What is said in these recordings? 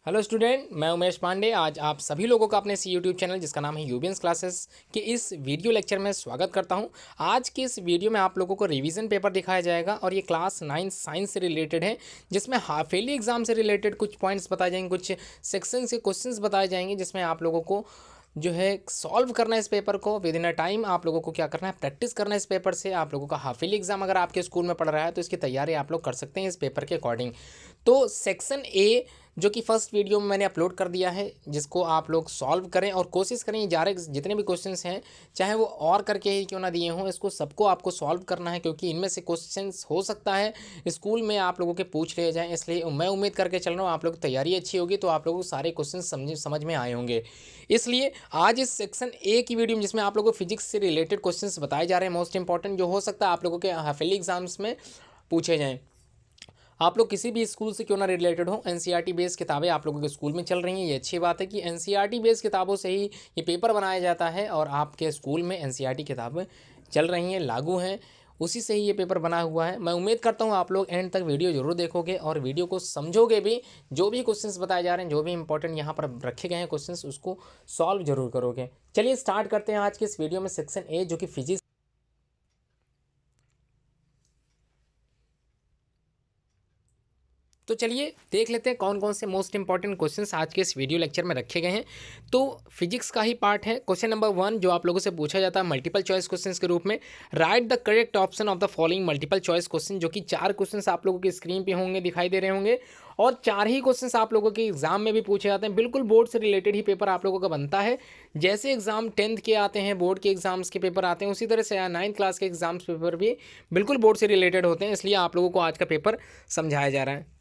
Hello student, मैं उमेश पांडे। आज आप सभी लोगों का अपने इस यूट्यूब चैनल जिसका नाम है यूबियंस क्लासेस के इस वीडियो लेक्चर में स्वागत करता हूं। आज के इस वीडियो में आप लोगों को रिवीजन पेपर दिखाया जाएगा और ये क्लास 9 साइंस से रिलेटेड है, जिसमें हाफ ईयरली एग्जाम से रिलेटेड कुछ पॉइंट्स बताए जाएंगे, कुछ सेक्शन के क्वेश्चंस बताए जाएंगे, जिसमें आप लोगों को जो है सॉल्व करना है इस पेपर को विद इन अ टाइम। आप लोगों को क्या करना है, प्रैक्टिस करना है इस पेपर से। आप लोगों का हाफ ईयरली एग्जाम अगर आपके स्कूल में पढ़ रहा है तो इसकी तैयारी आप लोग कर सकते हैं इस पेपर के अकॉर्डिंग। तो सेक्शन ए जो कि फर्स्ट वीडियो में मैंने अपलोड कर दिया है, जिसको आप लोग सॉल्व करें और कोशिश करें जितने भी क्वेश्चंस हैं, चाहे वो और करके ही क्यों ना दिए हों, इसको सबको आपको सॉल्व करना है, क्योंकि इनमें से क्वेश्चंस हो सकता है स्कूल में आप लोगों के पूछ लिए जाएँ। इसलिए मैं उम्मीद करके चल रहा हूँ आप लोग की तैयारी अच्छी होगी, तो आप लोगों को सारे क्वेश्चन समझ में आए होंगे। इसलिए आज इस सेक्शन ए की वीडियो में, जिसमें आप लोगों को फिजिक्स से रिलेटेड क्वेश्चंस बताए जा रहे हैं, मोस्ट इंपॉर्टेंट, जो हो सकता है आप लोगों के हाफ ईयरली एग्जाम्स में पूछे जाएँ। आप लोग किसी भी स्कूल से क्यों ना रिलेटेड हो, एनसीईआरटी बेस्ड किताबें आप लोगों के स्कूल में चल रही हैं। ये अच्छी बात है कि एनसीईआरटी बेस्ड किताबों से ही ये पेपर बनाया जाता है और आपके स्कूल में एनसीईआरटी किताबें चल रही हैं, लागू हैं, उसी से ही ये पेपर बना हुआ है। मैं उम्मीद करता हूँ आप लोग एंड तक वीडियो जरूर देखोगे और वीडियो को समझोगे भी। जो भी क्वेश्चंस बताए जा रहे हैं, जो भी इंपॉर्टेंट यहाँ पर रखे गए हैं क्वेश्चंस, उसको सॉल्व जरूर करोगे। चलिए स्टार्ट करते हैं आज के इस वीडियो में सेक्शन ए, जो कि फिजिक्स। तो चलिए देख लेते हैं कौन कौन से मोस्ट इंपॉर्टेंट क्वेश्चंस आज के इस वीडियो लेक्चर में रखे गए हैं। तो फिजिक्स का ही पार्ट है। क्वेश्चन नंबर 1 जो आप लोगों से पूछा जाता है मल्टीपल चॉइस क्वेश्चंस के रूप में, right the correct option of the following multiple choice question, जो कि 4 क्वेश्चंस आप लोगों की स्क्रीन पे होंगे, दिखाई दे रहे होंगे, और 4 ही क्वेश्चंस आप लोगों के एग्जाम में भी पूछे जाते हैं। बिल्कुल बोर्ड से रिलेटेड ही पेपर आप लोगों का बनता है। जैसे एग्जाम 10th के आते हैं, बोर्ड के एग्जाम्स के पेपर आते हैं, उसी तरह से 9th क्लास के एग्जाम्स पेपर भी बिल्कुल बोर्ड से रिलेटेड होते हैं। इसलिए आप लोगों को आज का पेपर समझाया जा रहा है।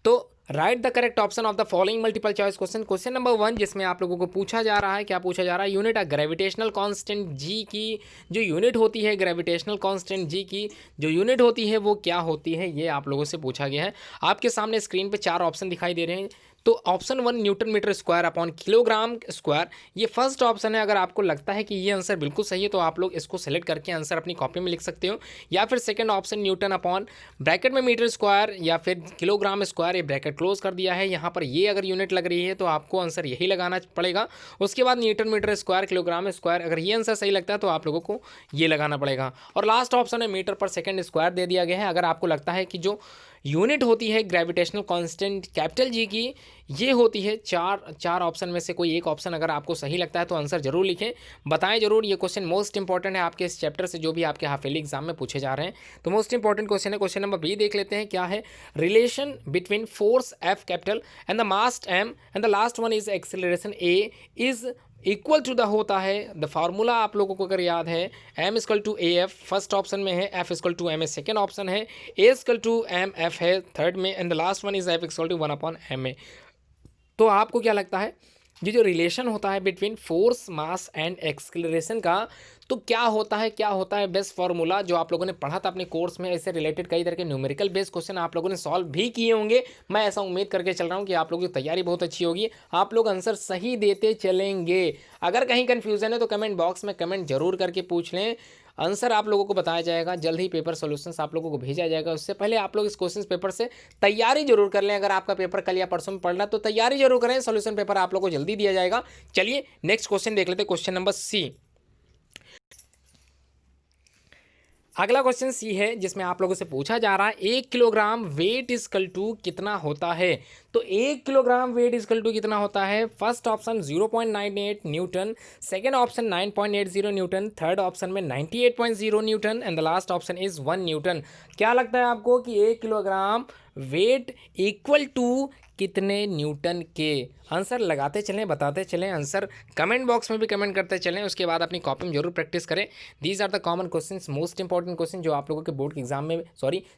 तो right the correct option of the following multiple choice question. Question number 1 जिसमें आप लोगों को पूछा जा रहा है, क्या पूछा जा रहा है, यूनिट ग्रेविटेशनल कांस्टेंट जी की जो यूनिट होती है, ग्रेविटेशनल कांस्टेंट जी की जो यूनिट होती है वो क्या होती है, ये आप लोगों से पूछा गया है। आपके सामने स्क्रीन पे 4 ऑप्शन दिखाई दे रहे हैं। तो option 1 newton metre square upon kilogram square, ये फर्स्ट ऑप्शन है। अगर आपको लगता है कि ये आंसर बिल्कुल सही है तो आप लोग इसको सेलेक्ट करके आंसर अपनी कॉपी में लिख सकते हो। या फिर second option Newton upon bracket में मीटर स्क्वायर या फिर किलोग्राम स्क्वायर, ये ब्रैकेट क्लोज कर दिया है। यहाँ पर ये अगर यूनिट लग रही है तो आपको आंसर यही लगाना पड़ेगा। उसके बाद newton metre square kilogram square, अगर ये आंसर सही लगता है तो आप लोगों को ये लगाना पड़ेगा। और लास्ट ऑप्शन है मीटर पर सेकेंड स्क्वायर दे दिया गया है। अगर आपको लगता है कि जो यूनिट होती है ग्रेविटेशनल कांस्टेंट कैपिटल जी की, ये होती है चार ऑप्शन में से कोई एक ऑप्शन अगर आपको सही लगता है तो आंसर जरूर लिखें, बताएं जरूर। ये क्वेश्चन मोस्ट इंपॉर्टेंट है आपके इस चैप्टर से, जो भी आपके हाफ ईयरली एग्जाम में पूछे जा रहे हैं। तो मोस्ट इंपॉर्टेंट क्वेश्चन है। क्वेश्चन नंबर बी देख लेते हैं क्या है, relation between force F capital and the mass M and the last one is acceleration A is equal to the होता है। द फार्मूला आप लोगों को अगर याद है, M equal to A F first option में है, F equal to M A second option है, A equal to M F है थर्ड में, and the last one is F equal to 1 upon M A. तो आपको क्या लगता है, ये जो रिलेशन होता है between force mass and acceleration का, तो क्या होता है बेस्ट फार्मूला, जो आप लोगों ने पढ़ा था अपने कोर्स में। इससे रिलेटेड कई तरह के न्यूमेरिकल बेस्ड क्वेश्चन आप लोगों ने सॉल्व भी किए होंगे। मैं ऐसा उम्मीद करके चल रहा हूँ कि आप लोगों की तैयारी बहुत अच्छी होगी, आप लोग आंसर सही देते चलेंगे। अगर कहीं कन्फ्यूजन है तो कमेंट बॉक्स में कमेंट जरूर करके पूछ लें, आंसर आप लोगों को बताया जाएगा। जल्द ही पेपर सॉल्यूशंस आप लोगों को भेजा जाएगा। उससे पहले आप लोग इस क्वेश्चन पेपर से तैयारी जरूर कर लें। अगर आपका पेपर कल या परसों में पढ़ना तो तैयारी जरूर करें, सॉल्यूशन पेपर आप लोगों को जल्दी दिया जाएगा। चलिए नेक्स्ट क्वेश्चन देख लेते हैं, क्वेश्चन नंबर सी। अगला क्वेश्चन सी है, जिसमें आप लोगों से पूछा जा रहा है 1 किलोग्राम वेट इजकल टू कितना होता है। तो 1 किलोग्राम वेट इजकल टू कितना होता है, first option 0.98 Newton, second option 9.80 Newton, third option में 98.0 Newton, and the last option is 1 Newton. क्या लगता है आपको कि 1 किलोग्राम वेट इक्वल टू कितने न्यूटन के? आंसर लगाते चलें, बताते चलें, आंसर कमेंट बॉक्स में भी कमेंट करते चलें। उसके बाद अपनी कॉपी में जरूर प्रैक्टिस करें। These are the common questions, most important question, जो आप लोगों के बोर्ड के एग्जाम में,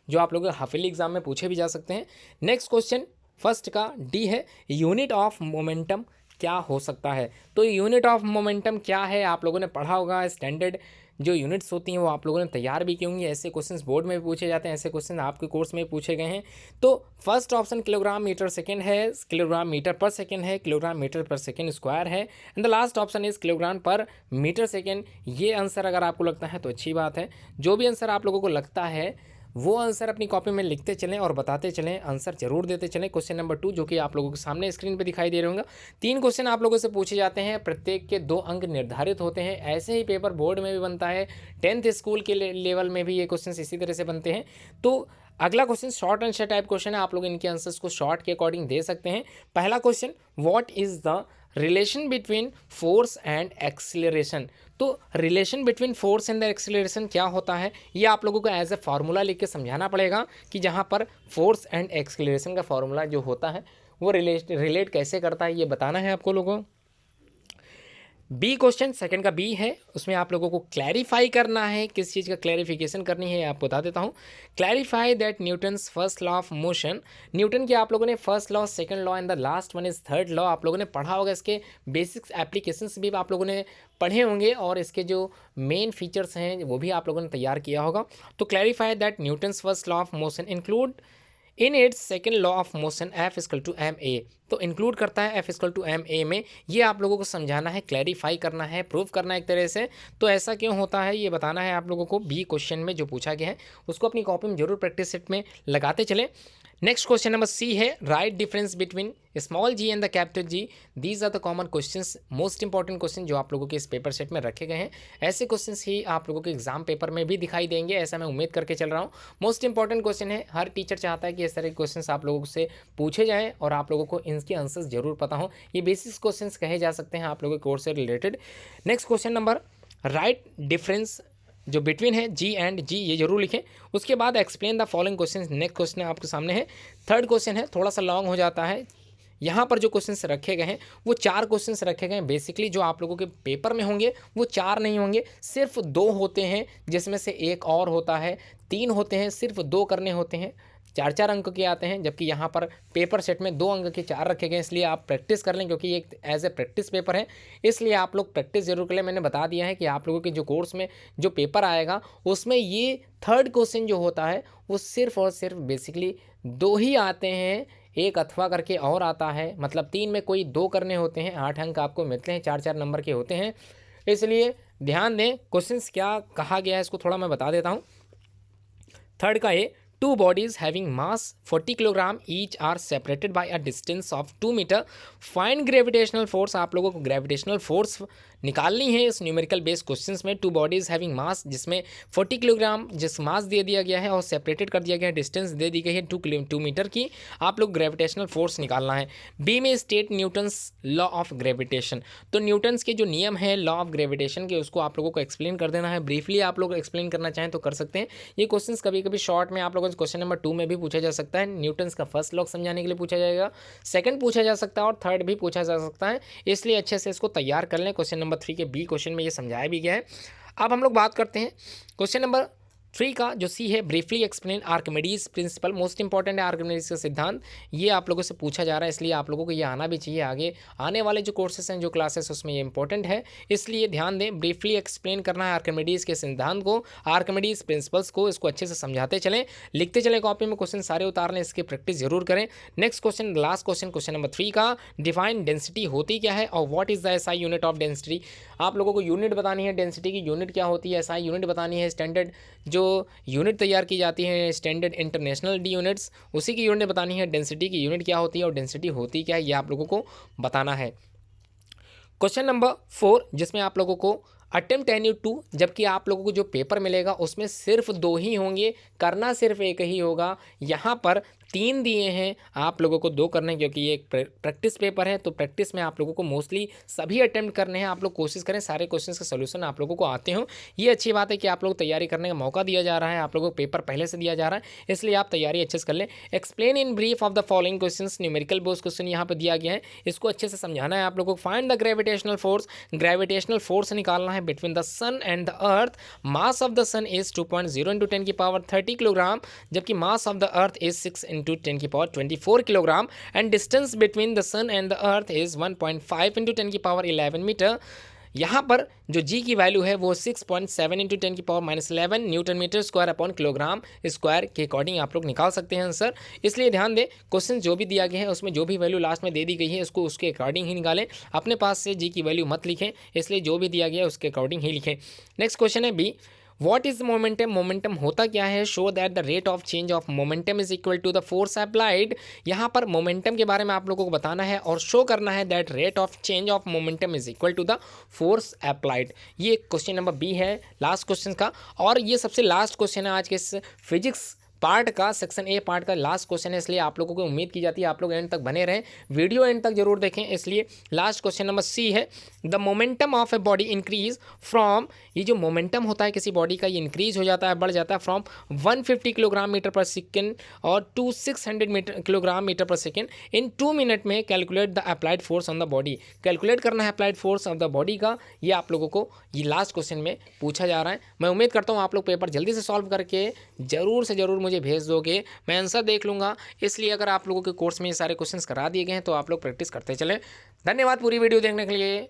जो आप लोगों के हाफ ईयरली एग्जाम में पूछे भी जा सकते हैं। नेक्स्ट क्वेश्चन फर्स्ट का डी है, यूनिट ऑफ मोमेंटम क्या हो सकता है। तो यूनिट ऑफ मोमेंटम क्या है, आप लोगों ने पढ़ा होगा। स्टैंडर्ड जो यूनिट्स होती हैं वो आप लोगों ने तैयार भी की होंगी। ऐसे क्वेश्चंस बोर्ड में भी पूछे जाते हैं, ऐसे क्वेश्चन आपके कोर्स में पूछे गए हैं। तो first option kilogram metre second है, किलोग्राम मीटर पर सेकेंड है, kilogram metre per second square है, and the last option is kilogram per metre second. ये आंसर अगर आपको लगता है तो अच्छी बात है। जो भी आंसर आप लोगों को लगता है वो आंसर अपनी कॉपी में लिखते चलें और बताते चलें, आंसर जरूर देते चलें। क्वेश्चन नंबर 2 जो कि आप लोगों के सामने स्क्रीन पर दिखाई दे रहे होंगे, 3 क्वेश्चन आप लोगों से पूछे जाते हैं, प्रत्येक के 2 अंक निर्धारित होते हैं। ऐसे ही पेपर बोर्ड में भी बनता है, 10th स्कूल के लेवल में भी ये क्वेश्चन इसी तरह से बनते हैं। तो अगला question short answer type question है, आप लोग इनके आंसर्स को शॉर्ट के अकॉर्डिंग दे सकते हैं। पहला question, what is the relation between force and acceleration. तो relation between force and the acceleration क्या होता है, ये आप लोगों को एज ए फार्मूला लिख के समझाना पड़ेगा कि जहाँ पर फोर्स एंड एक्सीलरेशन का फार्मूला जो होता है वो रिलेट कैसे करता है, ये बताना है आपको लोगों को। बी क्वेश्चन सेकंड का बी है, उसमें आप लोगों को क्लैरिफाई करना है, किस चीज़ का क्लैरिफिकेशन करनी है आपको बता देता हूँ। Clarify that Newton's first law of motion. Newton के आप लोगों ने first law, second law and the last one is third law आप लोगों ने पढ़ा होगा। इसके बेसिक्स एप्लीकेशंस भी आप लोगों ने पढ़े होंगे और इसके जो मेन फीचर्स हैं वो भी आप लोगों ने तैयार किया होगा। तो clarify that Newton's first law of motion include in its second law of motion F equal to M A. तो इंक्लूड करता है F equal to M A में, ये आप लोगों को समझाना है, क्लैरिफाई करना है, प्रूव करना है एक तरह से। तो ऐसा क्यों होता है ये बताना है आप लोगों को। बी क्वेश्चन में जो पूछा गया है उसको अपनी कॉपी में जरूर प्रैक्टिस सेट में लगाते चलें। नेक्स्ट क्वेश्चन नंबर सी है, write difference between small G and the capital G. These are the common questions, most important question जो आप लोगों के इस पेपर सेट में रखे गए हैं। ऐसे क्वेश्चंस ही आप लोगों के एग्जाम पेपर में भी दिखाई देंगे, ऐसा मैं उम्मीद करके चल रहा हूँ। मोस्ट इंपॉर्टेंट क्वेश्चन है, हर टीचर चाहता है कि इस तरह के क्वेश्चंस आप लोगों से पूछे जाएँ और आप लोगों को इनके आंसर्स जरूर पता हो। ये बेसिक्स क्वेश्चंस कहे जा सकते हैं आप लोगों के कोर्स से related. Next question number, right difference जो बिटवीन है जी एंड जी, ये जरूर लिखें। उसके बाद explain the following question. Next question आपके सामने है, थर्ड क्वेश्चन है, थोड़ा सा लॉन्ग हो जाता है। यहाँ पर जो क्वेश्चंस रखे गए हैं वो 4 क्वेश्चंस रखे गए हैं। बेसिकली जो आप लोगों के पेपर में होंगे वो 4 नहीं होंगे, सिर्फ 2 होते हैं, जिसमें से एक और होता है, 3 होते हैं, सिर्फ 2 करने होते हैं। 4-4 अंक के आते हैं, जबकि यहाँ पर पेपर सेट में 2 अंक के 4 रखे गए। इसलिए आप प्रैक्टिस कर लें, क्योंकि ये एज ए प्रैक्टिस पेपर है, इसलिए आप लोग प्रैक्टिस जरूर कर लें। मैंने बता दिया है कि आप लोगों के जो कोर्स में जो पेपर आएगा उसमें ये थर्ड क्वेश्चन जो होता है वो सिर्फ और सिर्फ बेसिकली 2 ही आते हैं, एक अथवा करके और आता है, मतलब 3 में कोई 2 करने होते हैं। 8 अंक आपको मिलते हैं, 4-4 नंबर के होते हैं। इसलिए ध्यान दें, क्वेश्चंस क्या कहा गया है इसको थोड़ा मैं बता देता हूँ। थर्ड का ये, 2 bodies having mass 40 kilogram each are separated by a distance of 2 metre. Find gravitational force, आप लोगों को ग्रेविटेशनल फोर्स निकालनी है इस न्यूमेरिकल बेस्ड क्वेश्चंस में। 2 bodies having mass, जिसमें 40 किलोग्राम जिस मास दे दिया गया है और सेपरेटेड कर दिया गया है, डिस्टेंस दे दी गई है 2 मीटर की, आप लोग ग्रेविटेशनल फोर्स निकालना है। बी में state Newton's law of gravitation. तो न्यूटन्स के जो नियम है लॉ ऑफ ग्रेविटेशन के, उसको आप लोगों को एक्सप्लेन कर देना है। ब्रीफली आप लोग एक्सप्लेन करना चाहें तो कर सकते हैं। ये क्वेश्चन कभी कभी शॉर्ट में आप लोगों क्वेश्चन नंबर 2 में भी पूछा जा सकता है। न्यूटन्स का फर्स्ट लॉ समझाने के लिए पूछा जाएगा, सेकंड पूछा जा सकता है और थर्ड भी पूछा जा सकता है। इसलिए अच्छे से इसको तैयार कर लें। क्वेश्चन नंबर 3 के बी क्वेश्चन में ये समझाया भी गया है। अब हम लोग बात करते हैं क्वेश्चन नंबर 3 का जो सी है, briefly explain Archimedes principal. Most important है आर्किमिडीज का सिद्धांत, ये आप लोगों से पूछा जा रहा है, इसलिए आप लोगों को ये आना भी चाहिए। आगे आने वाले जो कोर्सेस हैं, जो क्लासेस, उसमें ये इंपॉर्टेंट है, इसलिए ध्यान दें। ब्रीफली एक्सप्लेन करना है आर्किमिडीज के सिद्धांत को, आर्किमिडीज प्रिंसिपल्स को, इसको अच्छे से समझाते चलें, लिखते चलें कॉपी में, क्वेश्चन सारे उतार लें, इसकी प्रैक्टिस जरूर करें। Next question, last question, question number 3 का, डिफाइन डेंसिटी होती क्या है और what is the SI unit of density. आप लोगों को यूनिट बतानी है, डेंसिटी की यूनिट क्या होती है, एसआई यूनिट बतानी है, स्टैंडर्ड जो यूनिट तैयार की जाती है, स्टैंडर्ड इंटरनेशनल डी यूनिट्स, उसी की यूनिट बतानी है। डेंसिटी की यूनिट क्या होती है और डेंसिटी होती क्या है, ये आप लोगों को बताना है। क्वेश्चन नंबर 4, जिसमें आप लोगों को अटेम्प्ट एनी 2, जबकि आप लोगों को जो पेपर मिलेगा उसमें सिर्फ 2 ही होंगे, करना सिर्फ एक ही होगा। यहाँ पर 3 दिए हैं, आप लोगों को 2 करने हैं, क्योंकि ये एक प्रैक्टिस पेपर है। तो प्रैक्टिस में आप लोगों को मोस्टली सभी अटेम्प्ट करने हैं। आप लोग कोशिश करें सारे क्वेश्चंस का सोल्यूशन आप लोगों को आते हो। ये अच्छी बात है कि आप लोग तैयारी करने का मौका दिया जा रहा है, आप लोगों को पेपर पहले से दिया जा रहा है, इसलिए आप तैयारी अच्छे से कर लें। Explain in brief of the following questions, numerical based question यहाँ पर दिया गया है, इसको अच्छे से समझाना है आप लोगों को। Find the gravitational force, gravitational force निकालना है between the sun and the earth. Mass of the sun is 2.0 × 10 की पावर 30 किलोग्राम, जबकि mass of the earth is 6 × 10 की power 24 kilogram, and distance between the sun and the earth is 1.5 × 10 की power 11 metre. यहाँ पर जो जी की value है वो 6.7 × 10 की power -11 newton metre square upon kilogram square के अकॉर्डिंग आप लोग निकाल सकते हैं आंसर। इसलिए ध्यान दें, क्वेश्चन जो भी दिया गया है उसमें जो भी वैल्यू लास्ट में दे दी गई है उसको उसके अकॉर्डिंग ही निकालें, अपने पास से जी की वैल्यू मत लिखें, इसलिए जो भी दिया गया है उसके अकॉर्डिंग ही लिखें। नेक्स्ट क्वेश्चन है B, what is momentum, momentum होता क्या है, show that the rate of change of momentum is equal to the force applied. यहाँ पर मोमेंटम के बारे में आप लोगों को बताना है और शो करना है that rate of change of momentum is equal to the force applied. ये क्वेश्चन नंबर बी है लास्ट क्वेश्चन का, और ये सबसे लास्ट क्वेश्चन है आज के इस फिजिक्स पार्ट का, सेक्शन ए पार्ट का लास्ट क्वेश्चन है, इसलिए आप लोगों को उम्मीद की जाती है आप लोग एंड तक बने रहें, वीडियो एंड तक जरूर देखें। इसलिए लास्ट क्वेश्चन नंबर सी है, the momentum of a body increase from, ये जो मोमेंटम होता है किसी बॉडी का ये इंक्रीज हो जाता है, बढ़ जाता है from 150 kilogram metre per second और to 600 kilogram metre per second in 2 minute में। Calculate the applied force on the body, calculate करना है applied force of the body का, ये आप लोगों को ये लास्ट क्वेश्चन में पूछा जा रहा है। मैं उम्मीद करता हूँ आप लोग पेपर जल्दी से सॉल्व करके जरूर से जरूर मुझे भेज दोगे, मैं आंसर देख लूँगा। इसलिए अगर आप लोगों के कोर्स में ये सारे क्वेश्चंस करा दिए गए हैं तो आप लोग प्रैक्टिस करते चले। धन्यवाद पूरी वीडियो देखने के लिए।